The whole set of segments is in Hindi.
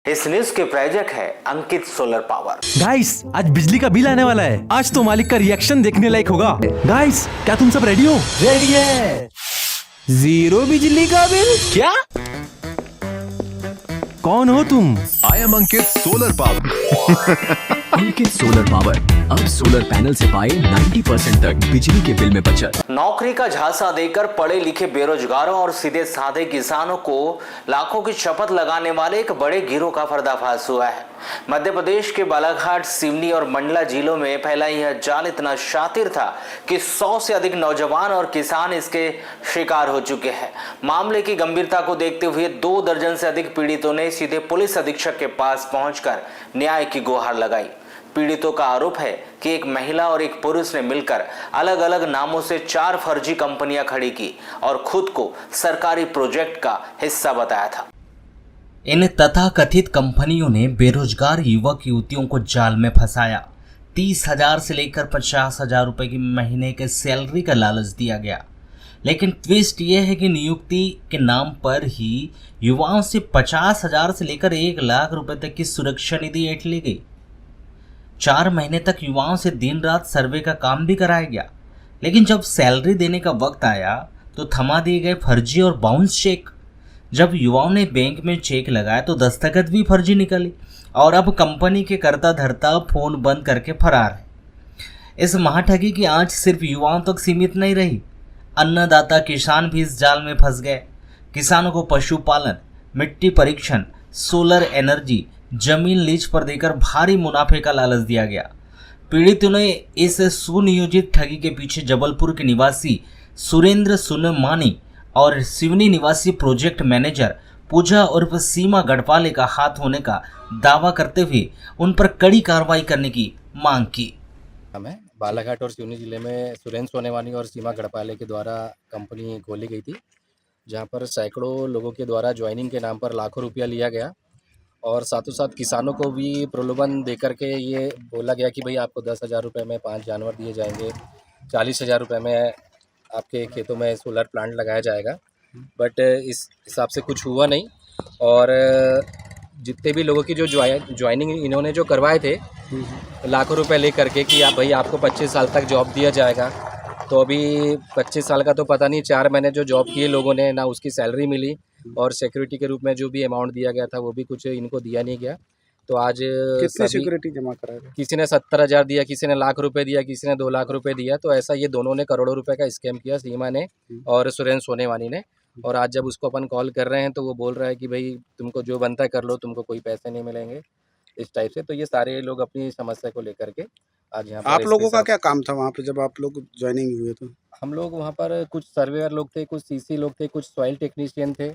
इस न्यूज के प्रायोजक है अंकित सोलर पावर। गाइस, आज बिजली का बिल आने वाला है। आज तो मालिक का रिएक्शन देखने लायक होगा। गाइस, क्या तुम सब रेडी हो? रेडी है। जीरो बिजली का बिल? क्या? कौन हो तुम? I am Ankit solar power. Ankit solar power अब सोलर पैनल से पाए 90% तक बिजली के बिल में बचत। नौकरी का झांसा देकर पढ़े लिखे बेरोजगारों और सीधे साधे किसानों को लाखों की शपथ लगाने वाले एक बड़े गिरोह का पर्दाफाश हुआ है। मध्य प्रदेश के बालाघाट, सिवनी और मंडला जिलों में फैला यह जाल इतना शातिर था कि 100 से अधिक नौजवान और किसान इसके शिकार हो चुके हैं। मामले की गंभीरता को देखते हुए 2 दर्जन से अधिक पीड़ितों ने सीधे पुलिस अधीक्षक के पास पहुंचकर न्याय की गुहार लगाई। पीड़ितों का आरोप है कि एक महिला और एक पुरुष ने मिलकर अलग अलग नामों से 4 फर्जी कंपनियां खड़ी की और खुद को सरकारी प्रोजेक्ट का हिस्सा बताया था। इन तथाकथित कंपनियों ने बेरोजगार युवक युवतियों को जाल में फंसाया। 30,000 से लेकर 50,000 रुपए की महीने के सैलरी का लालच दिया गया। लेकिन ट्विस्ट ये है कि नियुक्ति के नाम पर ही युवाओं से 50,000 से लेकर 1 लाख रुपए तक की सुरक्षा निधि ऐंठ ली गई। 4 महीने तक युवाओं से दिन रात सर्वे का काम भी कराया गया। लेकिन जब सैलरी देने का वक्त आया तो थमा दिए गए फर्जी और बाउंस चेक। जब युवाओं ने बैंक में चेक लगाया तो दस्तखत भी फर्जी निकली और अब कंपनी के कर्ता धर्ता फोन बंद करके फरार है। इस महाठगी की आंच सिर्फ युवाओं तक सीमित नहीं रही, अन्नदाता किसान भी इस जाल में फंस गए। किसानों को पशुपालन, मिट्टी परीक्षण, सोलर एनर्जी, जमीन लीज पर देकर भारी मुनाफे का लालच दिया गया। पीड़ितों ने इस सुनियोजित ठगी के पीछे जबलपुर के निवासी सुरेंद्र सुनमानी और सिवनी निवासी प्रोजेक्ट मैनेजर पूजा उर्फ सीमा गढ़पाले का हाथ होने का दावा करते हुए उन पर कड़ी कार्रवाई करने की मांग की। हमें बालाघाट और सिवनी जिले में सुरेंद्र सोनेवानी और सीमा गढ़पाले के द्वारा कंपनी खोली गई थी, जहां पर सैकड़ों लोगों के द्वारा ज्वाइनिंग के नाम पर लाखों रुपया लिया गया और साथों साथ किसानों को भी प्रलोभन देकर के ये बोला गया कि भाई आपको 10,000 रुपये में 5 जानवर दिए जाएंगे, 40,000 रुपये में आपके खेतों में सोलर प्लांट लगाया जाएगा। बट इस हिसाब से कुछ हुआ नहीं और जितने भी लोगों की जो ज्वाइनिंग इन्होंने जो करवाए थे लाखों रुपए ले करके कि आप भाई आपको 25 साल तक जॉब दिया जाएगा, तो अभी 25 साल का तो पता नहीं, 4 महीने जो जॉब किए लोगों ने ना उसकी सैलरी मिली और सिक्योरिटी के रूप में जो भी अमाउंट दिया गया था वो भी कुछ इनको दिया नहीं गया। तो आज कितनी सिक्योरिटी जमा कराया? किसी ने 70,000 दिया, किसी ने लाख रुपए दिया, किसी ने 2 लाख रुपए दिया। तो ऐसा ये दोनों ने करोड़ों रुपए का स्कैम किया, सीमा ने और सुरेंद्र सोनेवानी ने। और आज जब उसको अपन कॉल कर रहे हैं तो वो बोल रहा है कि भाई तुमको जो बनता है कर लो, तुमको कोई पैसे नहीं मिलेंगे, इस टाइप से। तो ये सारे लोग अपनी समस्या को लेकर के आज यहाँ पर। आप लोगों का क्या काम था वहाँ पे जब आप लोग ज्वाइनिंग हुए? तो हम लोग वहाँ पर कुछ सर्वेयर लोग थे, कुछ सीसी लोग थे, कुछ सॉइल टेक्नीशियन थे,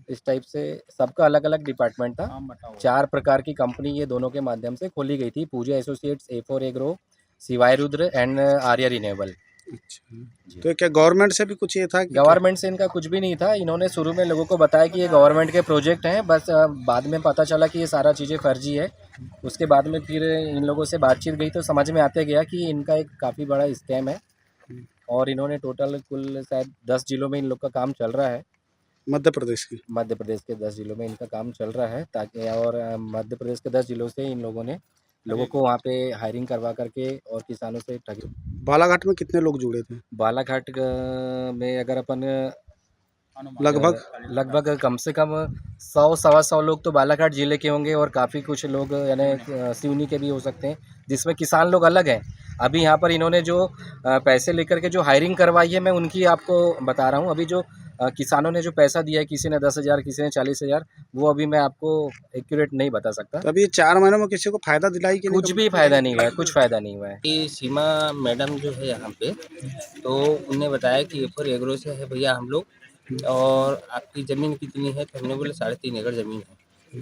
इस टाइप से सबका अलग अलग डिपार्टमेंट था। 4 प्रकार की कंपनी ये दोनों के माध्यम से खोली गई थी, पूजा एसोसिएट्स, A4 एग्रो, शिवाय रुद्र एंड आर्या रिन्यूएबल। अच्छा, तो क्या गवर्नमेंट से भी कुछ ये था? गवर्नमेंट से इनका कुछ भी नहीं था। इन्होंने शुरू में लोगों को बताया कि ये गवर्नमेंट के प्रोजेक्ट हैं, बस बाद में पता चला कि ये सारा चीज़ें फर्जी है। उसके बाद में फिर इन लोगों से बातचीत गई तो समझ में आते गया कि इनका एक काफ़ी बड़ा स्कैम है और इन्होंने टोटल कुल शायद 10 जिलों में इन लोग का काम चल रहा है। मध्य प्रदेश के 10 जिलों में इनका काम चल रहा है, ताकि और मध्य प्रदेश के 10 जिलों से इन लोगों ने लोगों को वहाँ पे हायरिंग करवा करके और किसानों से ठगी। बालाघाट में कितने लोग जुड़े थे? बालाघाट में अगर अपन लगभग कम से कम 100-125 लोग तो बालाघाट जिले के होंगे और काफ़ी कुछ लोग यानी सिवनी के भी हो सकते हैं, जिसमें किसान लोग अलग हैं। अभी यहाँ पर इन्होंने जो पैसे लेकर के जो हायरिंग करवाई है मैं उनकी आपको बता रहा हूँ। अभी जो किसानों ने जो पैसा दिया है, किसी ने 10,000, किसी ने 40,000, वो अभी मैं आपको एक्यूरेट नहीं बता सकता। तो अभी 4 महीनों में किसी को फायदा दिलाई कि कुछ भी फायदा नहीं हुआ है, कुछ फायदा नहीं हुआ है। ये सीमा मैडम जो है यहाँ पे, तो उन्होंने बताया कि A4 एग्रो से है भैया हम लोग, और आपकी ज़मीन कितनी है? तो हमने बोले 3.5 एकड़ ज़मीन है।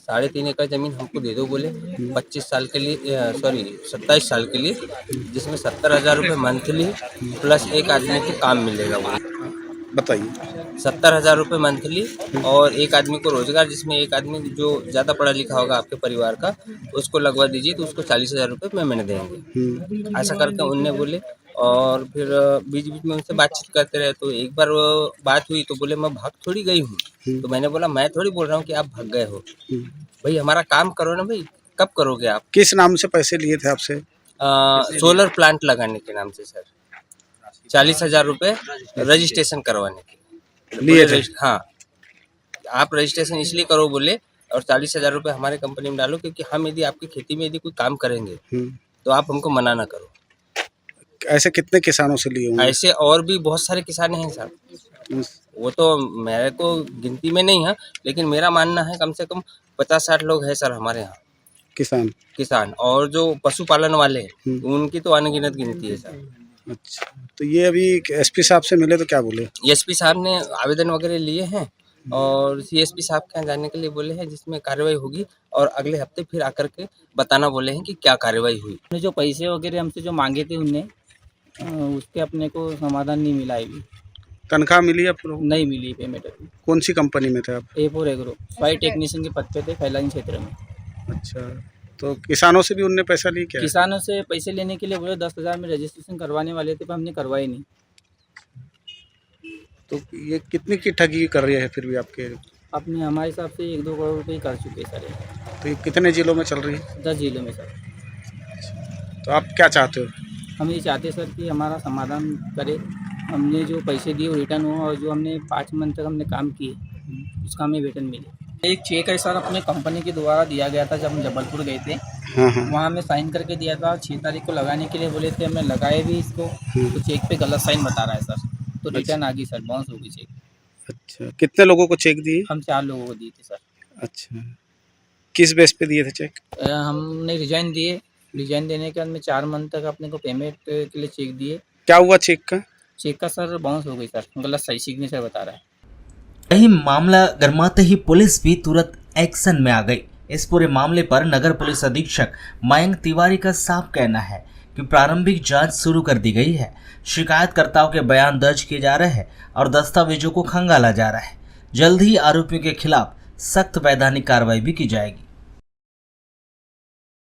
3.5 एकड़ ज़मीन हमको दे दो बोले, 25 साल के लिए, सॉरी 27 साल के लिए, जिसमें 70,000 रुपये मंथली प्लस एक आदमी को काम मिलेगा। बोले बताइए। 70,000 रुपये मंथली और एक आदमी को रोजगार, जिसमें एक आदमी जो ज़्यादा पढ़ा लिखा होगा आपके परिवार का उसको लगवा दीजिए तो उसको 40,000 रुपये पेमेंट देंगे, ऐसा करके उनने बोले। और फिर बीच बीच में उनसे बातचीत करते रहे। तो एक बार बात हुई तो बोले मैं भाग थोड़ी गई हूँ। तो मैंने बोला मैं थोड़ी बोल रहा हूँ कि आप भाग गए हो, भाई हमारा काम करो ना भाई, कब करोगे आप? किस नाम से पैसे लिए थे आपसे? सोलर प्लांट लगाने के नाम से सर 40,000 रुपये रजिस्ट्रेशन करवाने के लिए थे? हाँ, आप रजिस्ट्रेशन इसलिए करो बोले, और 40,000 रुपये हमारे कंपनी में डालो, क्योंकि हम यदि आपकी खेती में यदि कोई काम करेंगे तो आप हमको मना ना करो। ऐसे कितने किसानों से लिए होंगे? ऐसे और भी बहुत सारे किसान हैं साहब, वो तो मेरे को गिनती में नहीं है, लेकिन मेरा मानना है कम से कम 50-60 लोग हैं सर हमारे यहाँ किसान। और जो पशुपालन वाले हैं उनकी तो अनगिनत गिनती है सर। अच्छा, तो ये अभी एसपी साहब से मिले तो क्या बोले? एसपी साहब ने आवेदन वगैरह लिए हैं और सीएसपी साहब के यहाँ जाने के लिए बोले हैं, जिसमें कार्रवाई होगी, और अगले हफ्ते फिर आकर के बताना बोले हैं कि क्या कार्रवाई हुई। उन्होंने जो पैसे वगैरह हमसे जो मांगे थे उनने उसके अपने को समाधान नहीं मिला अभी। तनख्वाह मिली आपको? नहीं मिली पेमेंट अभी। कौन सी कंपनी में थे आप? A4 एग्रो सफाई टेक्नीशियन के पद पे थे फैलानी क्षेत्र में। अच्छा, तो किसानों से भी उनने पैसा लिया क्या? किसानों से पैसे लेने के लिए बोले 10,000 में रजिस्ट्रेशन करवाने वाले थे, पर हमने करवाई नहीं। तो ये कितनी की ठगी कर रही है फिर भी आपके? अपने हमारे हिसाब से 1-2 करोड़ रुपये कर चुके सर ये। तो ये कितने जिलों में चल रही है? 10 जिलों में सर। तो आप क्या चाहते हो? हम ये चाहते सर कि हमारा समाधान करे, हमने जो पैसे दिए वो रिटर्न हो, और जो हमने 5 मंथ तक हमने काम किए उसका हमें वेतन मिले। एक चेक है सर अपने कंपनी के द्वारा दिया गया था जब हम जबलपुर गए थे। हाँ हाँ। वहाँ हमें साइन करके दिया था, 6 तारीख को लगाने के लिए बोले थे, हमने लगाए भी इसको, तो चेक पे गलत साइन बता रहा है सर, तो रिटर्न आ गई सर, बाउंस हो गई चेक। अच्छा, कितने लोगों को चेक दिए? हम 4 लोगों को दिए थे सर। अच्छा, किस बेस पे दिए थे चेक? हमने रिजाइन दिए, रिजाइन देने के बाद में 4 मंथ तक अपने को पेमेंट के लिए चेक दिए। क्या हुआ चेक का? चेक का सर बाउंस हो गई सर, गलत सही सिग्नेचर बता रहा है। यही मामला गरमाते ही पुलिस भी तुरंत एक्शन में आ गई। इस पूरे मामले पर नगर पुलिस अधीक्षक मयंक तिवारी का साफ कहना है कि प्रारंभिक जांच शुरू कर दी गई है, शिकायतकर्ताओं के बयान दर्ज किए जा रहे हैं और दस्तावेजों को खंगाला जा रहा है। जल्द ही आरोपियों के खिलाफ सख्त वैधानिक कार्रवाई भी की जाएगी।